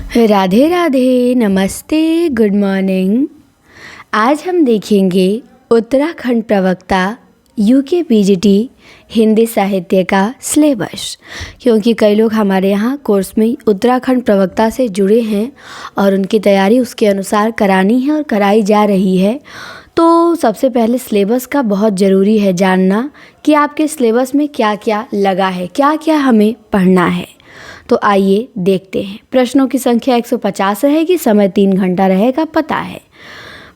राधे राधे, नमस्ते, good morning. आज हम देखेंगे उत्तराखंड प्रवक्ता यूके पीजीटी हिंदी साहित्य का सिलेबस, क्योंकि कई लोग हमारे यहाँ कोर्स में उत्तराखंड प्रवक्ता से जुड़े हैं और उनकी तैयारी उसके अनुसार करानी है और कराई जा रही है। तो सबसे पहले सिलेबस का बहुत ज़रूरी है जानना कि आपके सिलेबस में क्या क्या लगा है, क्या क्या हमें पढ़ना है। तो आइए देखते हैं। प्रश्नों की संख्या 150 रहेगी, समय 3 घंटा रहेगा, पता है।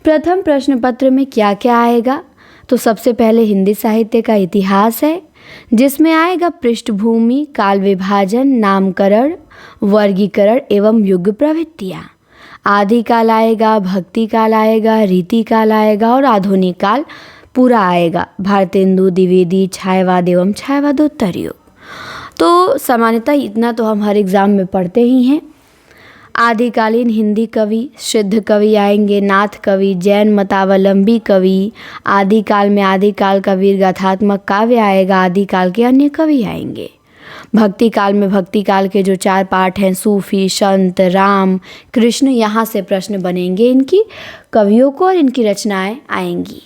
प्रथम प्रश्न पत्र में क्या क्या आएगा, तो सबसे पहले हिंदी साहित्य का इतिहास है, जिसमें आएगा पृष्ठभूमि, काल विभाजन, नामकरण, वर्गीकरण एवं युग प्रवृत्तियाँ। आदिकाल आएगा, भक्ति काल आएगा, रीति काल आएगा और आधुनिक काल पूरा आएगा। भारतेंदु द्विवेदी, छायावाद एवं छायावादोत्तर युग। तो सामान्यतः इतना तो हम हर एग्ज़ाम में पढ़ते ही हैं। आदिकालीन हिंदी कवि, सिद्ध कवि आएंगे, नाथ कवि, जैन मतावलंबी कवि। आदिकाल में आदिकाल का वीर गाथात्मक काव्य आएगा, आदिकाल के अन्य कवि आएंगे। भक्ति काल में भक्ति काल के जो 4 पाठ हैं, सूफी, संत, राम, कृष्ण, यहाँ से प्रश्न बनेंगे इनकी कवियों को और इनकी रचनाएं आएंगी।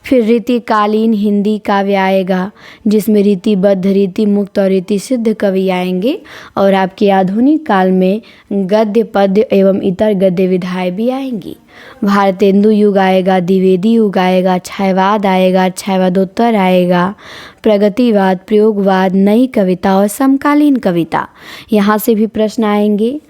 फिर रीतिकालीन हिंदी काव्य आएगा, जिसमें रीतिबद्ध, रीति मुक्त और रीति सिद्ध कवि आएंगे। और आपके आधुनिक काल में गद्य, पद्य एवं इतर गद्य विधाएं भी आएंगी। भारतेंदु युग आएगा, द्विवेदी युग आएगा, छायावाद आएगा, छायावादोत्तर आएगा, प्रगतिवाद, प्रयोगवाद, नई कविता और समकालीन कविता, यहाँ से भी प्रश्न आएंगे।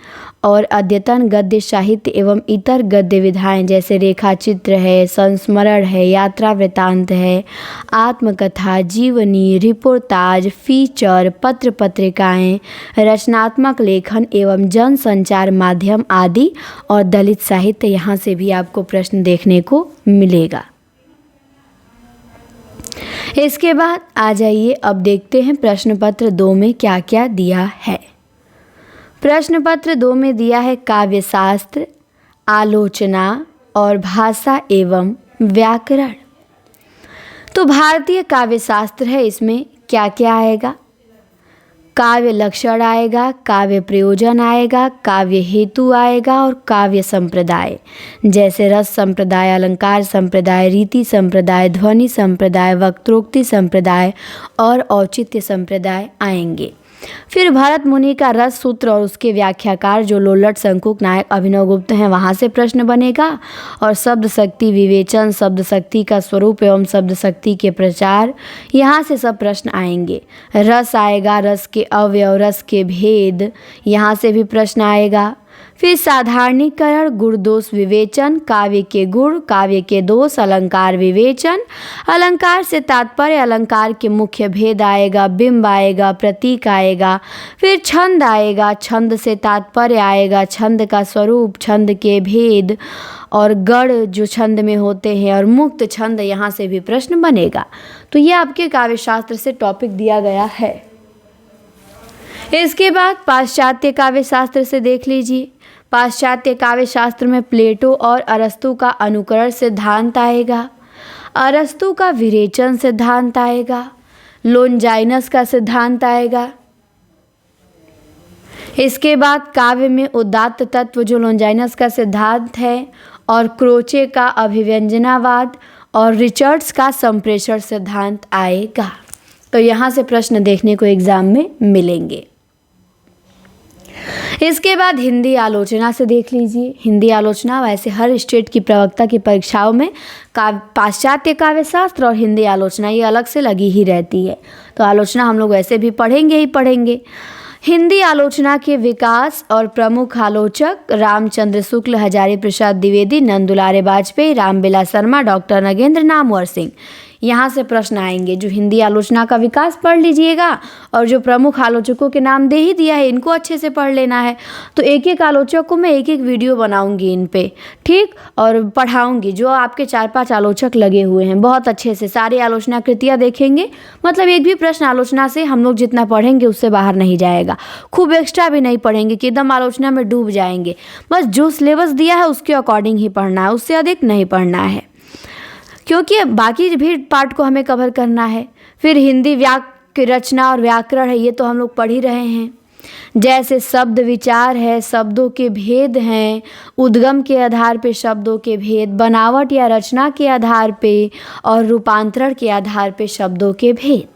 और अद्यतन गद्य साहित्य एवं इतर गद्य विधाएं, जैसे रेखा चित्र है, संस्मरण है, यात्रा वृत्तांत है, आत्मकथा, जीवनी, रिपोर्टाज, फीचर, पत्र पत्रिकाएं, रचनात्मक लेखन एवं जन संचार माध्यम आदि और दलित साहित्य, यहाँ से भी आपको प्रश्न देखने को मिलेगा। इसके बाद आ जाइए, अब देखते हैं प्रश्न पत्र 2 में क्या क्या दिया है। प्रश्न पत्र 2 में दिया है काव्य शास्त्र, आलोचना और भाषा एवं व्याकरण। तो भारतीय काव्य शास्त्र है, इसमें क्या क्या आएगा? काव्य लक्षण आएगा, काव्य प्रयोजन आएगा, काव्य हेतु आएगा और काव्य संप्रदाय, जैसे रस संप्रदाय, अलंकार संप्रदाय, रीति संप्रदाय, ध्वनि संप्रदाय, वक्त्रोक्ति संप्रदाय और औचित्य संप्रदाय आएंगे। फिर भरत मुनि का रस सूत्र और उसके व्याख्याकार जो लोल्लट, शंकुक, नायक, अभिनव गुप्त हैं, वहाँ से प्रश्न बनेगा। और शब्द शक्ति विवेचन, शब्द शक्ति का स्वरूप एवं शब्द शक्ति के प्रचार, यहाँ से सब प्रश्न आएंगे। रस आएगा, रस के अवयव, रस के भेद, यहाँ से भी प्रश्न आएगा। फिर साधारणीकरण, गुण दोष विवेचन, काव्य के गुण, काव्य के दोष, अलंकार विवेचन, अलंकार से तात्पर्य, अलंकार के मुख्य भेद आएगा, बिंब आएगा, प्रतीक आएगा। फिर छंद आएगा, छंद से तात्पर्य आएगा, छंद का स्वरूप, छंद के भेद और गढ़ जो छंद में होते हैं और मुक्त छंद, यहाँ से भी प्रश्न बनेगा। तो ये आपके काव्य शास्त्र से टॉपिक दिया गया है। इसके बाद पाश्चात्य काव्य शास्त्र से देख लीजिए। पाश्चात्य काव्य शास्त्र में प्लेटो और अरस्तु का अनुकरण सिद्धांत आएगा, अरस्तु का विरेचन सिद्धांत आएगा, लोनजाइनस का सिद्धांत आएगा। इसके बाद काव्य में उदात्त तत्व जो लोनजाइनस का सिद्धांत है, और क्रोचे का अभिव्यंजनावाद और रिचर्ड्स का संप्रेषण सिद्धांत आएगा। तो यहाँ से प्रश्न देखने को एग्जाम में मिलेंगे। इसके बाद हिंदी आलोचना से देख लीजिए। हिंदी आलोचना वैसे हर स्टेट की प्रवक्ता की परीक्षाओं में पाश्चात्य काव्य शास्त्र और हिंदी आलोचना ये अलग से लगी ही रहती है। तो आलोचना हम लोग वैसे भी पढ़ेंगे ही पढ़ेंगे। हिंदी आलोचना के विकास और प्रमुख आलोचक रामचंद्र शुक्ल, हजारी प्रसाद द्विवेदी, नंदुलारे वाजपेयी, रामबिलास शर्मा, डॉक्टर नगेंद्र, नामवर सिंह, यहाँ से प्रश्न आएंगे। जो हिंदी आलोचना का विकास पढ़ लीजिएगा और जो प्रमुख आलोचकों के नाम दे ही दिया है, इनको अच्छे से पढ़ लेना है। तो एक एक आलोचक को मैं एक एक वीडियो बनाऊंगी इन पे, ठीक, और पढ़ाऊंगी। जो आपके 4-5 आलोचक लगे हुए हैं, बहुत अच्छे से सारी आलोचना कृतियाँ देखेंगे। मतलब एक भी प्रश्न आलोचना से हम लोग जितना पढ़ेंगे उससे बाहर नहीं जाएगा। खूब एक्स्ट्रा भी नहीं पढ़ेंगे कि एकदम आलोचना में डूब जाएंगे। बस जो सिलेबस दिया है उसके अकॉर्डिंग ही पढ़ना है, उससे अधिक नहीं पढ़ना है, क्योंकि बाकी भी पार्ट को हमें कवर करना है। फिर हिंदी वाक्य रचना और व्याकरण है, ये तो हम लोग पढ़ ही रहे हैं। जैसे शब्द विचार है, शब्दों के भेद हैं, उद्गम के आधार पे शब्दों के भेद, बनावट या रचना के आधार पे और रूपांतरण के आधार पे शब्दों के भेद।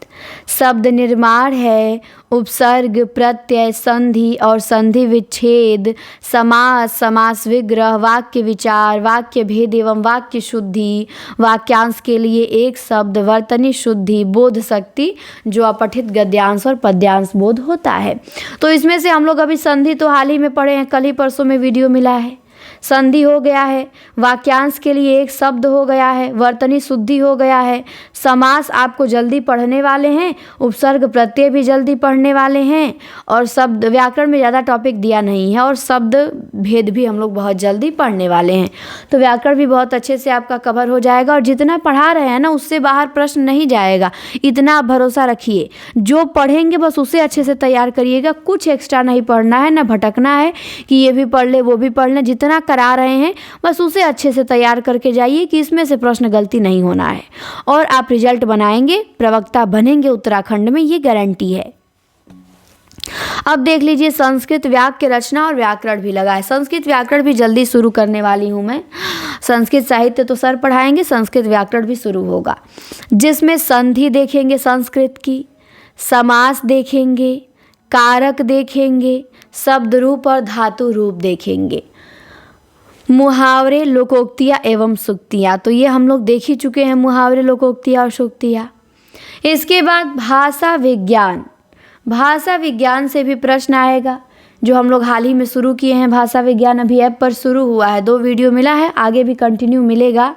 शब्द निर्माण है, उपसर्ग, प्रत्यय, संधि और संधि विच्छेद, समास, समास विग्रह, वाक्य विचार, वाक्य भेद एवं वाक्य शुद्धि, वाक्यांश के लिए एक शब्द, वर्तनी शुद्धि, बोध शक्ति जो अपठित गद्यांश और पद्यांश बोध होता है। तो इसमें से हम लोग अभी संधि तो हाल ही में पढ़े हैं, कल ही परसों में वीडियो मिला है। संधि हो गया है, वाक्यांश के लिए एक शब्द हो गया है, वर्तनी शुद्धि हो गया है, समास आपको जल्दी पढ़ने वाले हैं, उपसर्ग प्रत्यय भी जल्दी पढ़ने वाले हैं और शब्द व्याकरण में ज़्यादा टॉपिक दिया नहीं है और शब्द भेद भी हम लोग बहुत जल्दी पढ़ने वाले हैं। तो व्याकरण भी बहुत अच्छे से आपका कवर हो जाएगा और जितना पढ़ा रहे हैं ना उससे बाहर प्रश्न नहीं जाएगा, इतना आप भरोसा रखिए। जो पढ़ेंगे बस उसे अच्छे से तैयार करिएगा, कुछ एक्स्ट्रा नहीं पढ़ना है, ना भटकना है कि ये भी पढ़ ले वो भी पढ़ ले। जितना करा रहे हैं बस उसे अच्छे से तैयार करके जाइए कि इसमें से प्रश्न गलती नहीं होना है और आप रिजल्ट बनाएंगे, प्रवक्ता बनेंगे उत्तराखंड में, ये गारंटी है। अब देख लीजिए संस्कृत वाक्य रचना और व्याकरण भी लगा है। संस्कृत व्याकरण भी जल्दी शुरू करने वाली हूँ मैं। संस्कृत साहित्य तो सर पढ़ाएंगे, संस्कृत व्याकरण भी शुरू होगा जिसमें संधि देखेंगे संस्कृत की, समास देखेंगे, कारक देखेंगे, शब्द रूप और धातु रूप देखेंगे, मुहावरे, लोकोक्तियाँ एवं सूक्तियाँ, तो ये हम लोग देख ही चुके हैं मुहावरे, लोकोक्तियाँ और सूक्तियाँ। इसके बाद भाषा विज्ञान, भाषा विज्ञान से भी प्रश्न आएगा जो हम लोग हाल ही में शुरू किए हैं। भाषा विज्ञान अभी ऐप पर शुरू हुआ है, 2 वीडियो मिला है, आगे भी कंटिन्यू मिलेगा,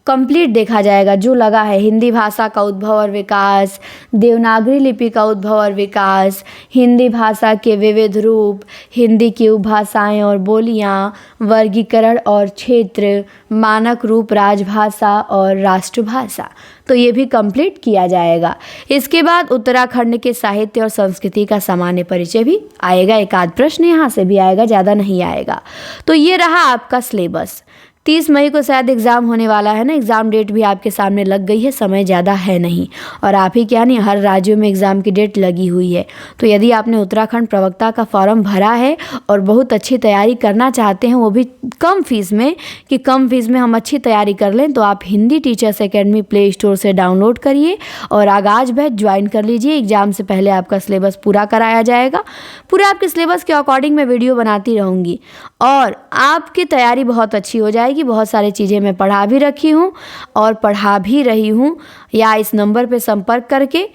कंप्लीट देखा जाएगा जो लगा है। हिंदी भाषा का उद्भव और विकास, देवनागरी लिपि का उद्भव और विकास, हिंदी भाषा के विविध रूप, हिंदी की उपभाषाएं और बोलियां, वर्गीकरण और क्षेत्र, मानक रूप राजभाषा और राष्ट्रभाषा, तो ये भी कंप्लीट किया जाएगा। इसके बाद उत्तराखंड के साहित्य और संस्कृति का सामान्य परिचय भी आएगा, एक आध प्रश्न यहाँ से भी आएगा, ज़्यादा नहीं आएगा। तो ये रहा आपका सिलेबस। 30 मई को शायद एग्ज़ाम होने वाला है ना, एग्ज़ाम डेट भी आपके सामने लग गई है, समय ज़्यादा है नहीं और आप ही क्या नहीं, हर राज्यों में एग्ज़ाम की डेट लगी हुई है। तो यदि आपने उत्तराखंड प्रवक्ता का फॉर्म भरा है और बहुत अच्छी तैयारी करना चाहते हैं, वो भी कम फीस में, कि कम फीस में हम अच्छी तैयारी कर लें, तो आप Hindi teachers academy play store से डाउनलोड करिए और आगाज़ बैच ज्वाइन कर लीजिए। एग्ज़ाम से पहले आपका सिलेबस पूरा कराया जाएगा। पूरा आपके सिलेबस के अकॉर्डिंग मैं वीडियो बनाती रहूँगी और आपकी तैयारी बहुत अच्छी हो जाएगी। बहुत सारी चीज़ें मैं पढ़ा भी रखी हूँ और पढ़ा भी रही हूँ। या इस नंबर पे संपर्क करके,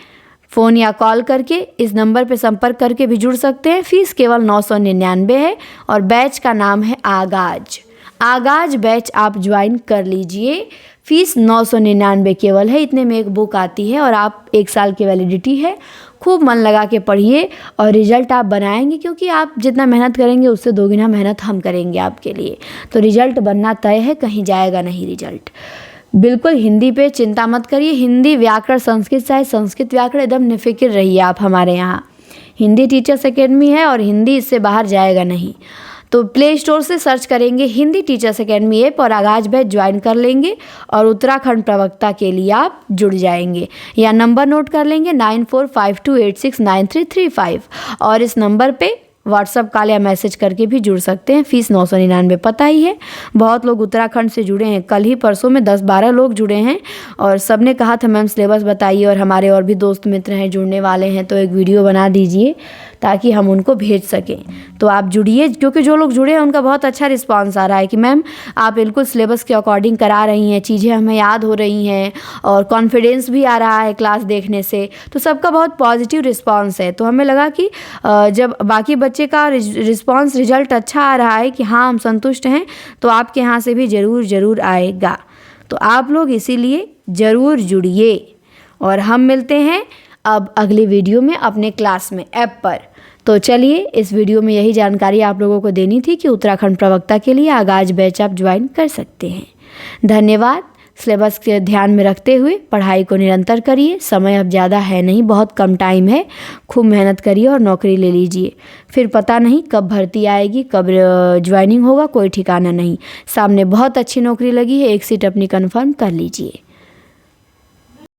फ़ोन या कॉल करके इस नंबर पे संपर्क करके भी जुड़ सकते हैं। फ़ीस केवल 999 है और बैच का नाम है आगाज़। आगाज़ बैच आप ज्वाइन कर लीजिए। फ़ीस 999 केवल है, इतने में एक बुक आती है और आप 1 साल की वैलिडिटी है। खूब मन लगा के पढ़िए और रिज़ल्ट आप बनाएंगे, क्योंकि आप जितना मेहनत करेंगे उससे 2 गुना मेहनत हम करेंगे आपके लिए। तो रिज़ल्ट बनना तय है, कहीं जाएगा नहीं रिज़ल्ट। बिल्कुल हिंदी पे चिंता मत करिए, हिंदी व्याकरण, संस्कृत साहित्य, संस्कृत व्याकरण एकदम निफिक्र रहिए आप हमारे यहाँ। हिंदी टीचर्स एकेडमी है और हिंदी इससे बाहर जाएगा नहीं। तो प्ले स्टोर से सर्च करेंगे हिंदी टीचर्स एकेडमी ऐप और आगाज़ बैच ज्वाइन कर लेंगे और उत्तराखंड प्रवक्ता के लिए आप जुड़ जाएंगे। या नंबर नोट कर लेंगे 9452869335 और इस नंबर पे व्हाट्सअप कॉल या मैसेज करके भी जुड़ सकते हैं। फ़ीस 999 पता ही है। बहुत लोग उत्तराखंड से जुड़े हैं, कल ही परसों में 10-12 लोग जुड़े हैं और सब ने कहा था मैम सिलेबस बताइए, और हमारे और भी दोस्त मित्र हैं जुड़ने वाले हैं, तो एक वीडियो बना दीजिए ताकि हम उनको भेज सकें। तो आप जुड़िए, क्योंकि जो लोग जुड़े हैं उनका बहुत अच्छा रिस्पांस आ रहा है कि मैम आप बिल्कुल सिलेबस के अकॉर्डिंग करा रही हैं, चीज़ें हमें याद हो रही हैं और कॉन्फिडेंस भी आ रहा है क्लास देखने से। तो सबका बहुत पॉजिटिव रिस्पांस है। तो हमें लगा कि जब बाकी बच्चे का रिस्पांस रिजल्ट अच्छा आ रहा है कि हाँ हम संतुष्ट हैं, तो आपके यहाँ से भी ज़रूर आएगा। तो आप लोग इसीलिए ज़रूर जुड़िए और हम मिलते हैं अब अगली वीडियो में अपने क्लास में ऐप पर। तो चलिए, इस वीडियो में यही जानकारी आप लोगों को देनी थी कि उत्तराखंड प्रवक्ता के लिए आगाज़ बैच आप ज्वाइन कर सकते हैं। धन्यवाद। सिलेबस के ध्यान में रखते हुए पढ़ाई को निरंतर करिए। समय अब ज़्यादा है नहीं, बहुत कम टाइम है। खूब मेहनत करिए और नौकरी ले लीजिए। फिर पता नहीं कब भर्ती आएगी, कब ज्वाइनिंग होगा, कोई ठिकाना नहीं। सामने बहुत अच्छी नौकरी लगी है, एक सीट अपनी कन्फर्म कर लीजिए।